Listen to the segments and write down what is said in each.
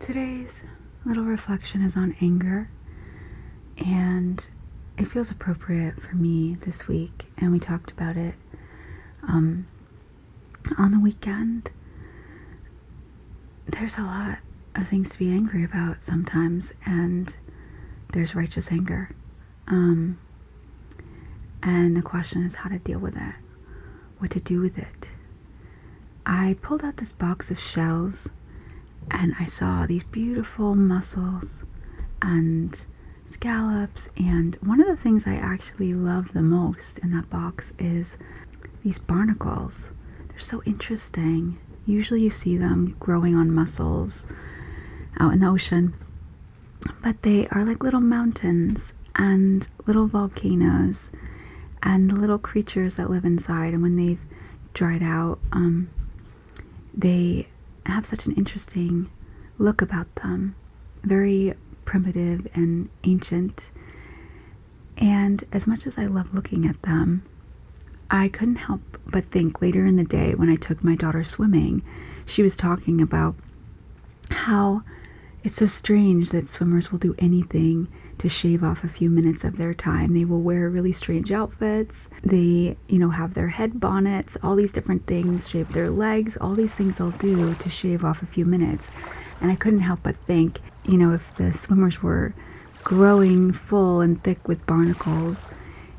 Today's little reflection is on anger, and it feels appropriate for me this week, and we talked about it on the weekend. There's a lot of things to be angry about sometimes, and there's righteous anger. And the question is how to deal with it, what to do with it. I pulled out this box of shells and I saw these beautiful mussels and scallops, and one of the things I actually love the most in that box is these barnacles. They're so interesting. Usually you see them growing on mussels out in the ocean, but they are like little mountains and little volcanoes and little creatures that live inside, and when they've dried out, they have such an interesting look about them, very primitive and ancient. And as much as I love looking at them, I couldn't help but think later in the day when I took my daughter swimming, she was talking about how it's so strange that swimmers will do anything to shave off a few minutes of their time. They will wear really strange outfits. They, have their head bonnets, all these different things, shave their legs, all these things they'll do to shave off a few minutes. And I couldn't help but think, if the swimmers were growing full and thick with barnacles,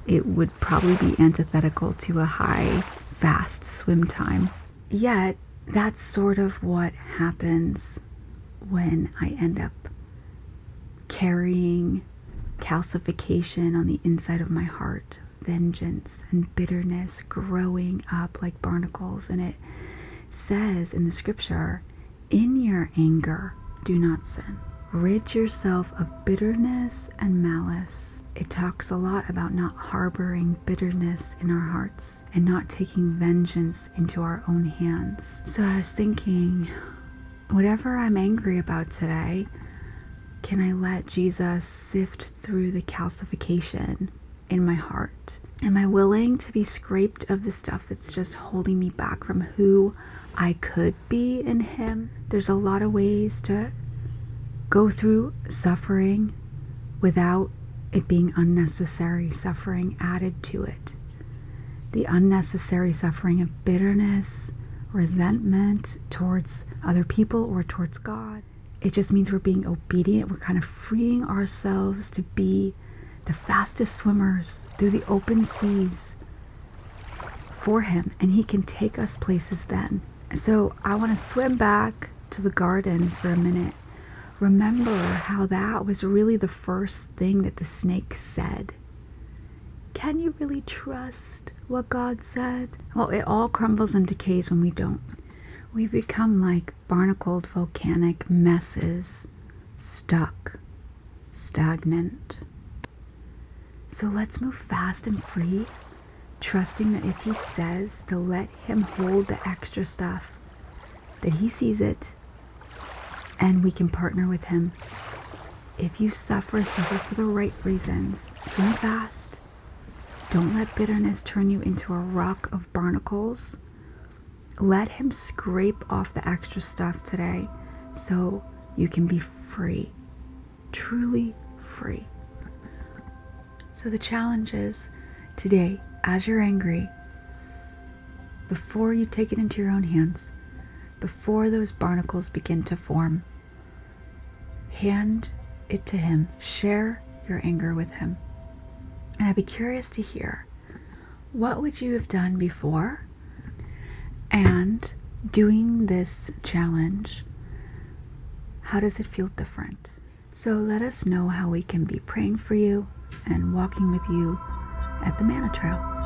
it would probably be antithetical to a high, fast swim time. Yet, that's sort of what happens when I end up carrying calcification on the inside of my heart, vengeance and bitterness growing up like barnacles. And it says in the scripture, in your anger, do not sin. Rid yourself of bitterness and malice. It talks a lot about not harboring bitterness in our hearts and not taking vengeance into our own hands. So I was thinking, whatever I'm angry about today, can I let Jesus sift through the calcification in my heart? Am I willing to be scraped of the stuff that's just holding me back from who I could be in Him? There's a lot of ways to go through suffering without it being unnecessary suffering added to it. The unnecessary suffering of bitterness, resentment towards other people or towards God. It just means we're being obedient. We're kind of freeing ourselves to be the fastest swimmers through the open seas for Him, and He can take us places then. So I want to swim back to the garden for a minute. Remember how that was really the first thing that the snake said. Can you really trust what God said? Well, it all crumbles and decays when we don't. We become like barnacled volcanic messes, stuck, stagnant. So let's move fast and free, trusting that if He says to let Him hold the extra stuff, that He sees it, and we can partner with Him. If you suffer for the right reasons. Swim fast. Don't let bitterness turn you into a rock of barnacles. Let Him scrape off the extra stuff today so you can be free, truly free. So the challenge is today, as you're angry, before you take it into your own hands, before those barnacles begin to form, hand it to Him. Share your anger with Him. And I'd be curious to hear, what would you have done before? And doing this challenge, how does it feel different? So let us know how we can be praying for you and walking with you at the Manna Trail.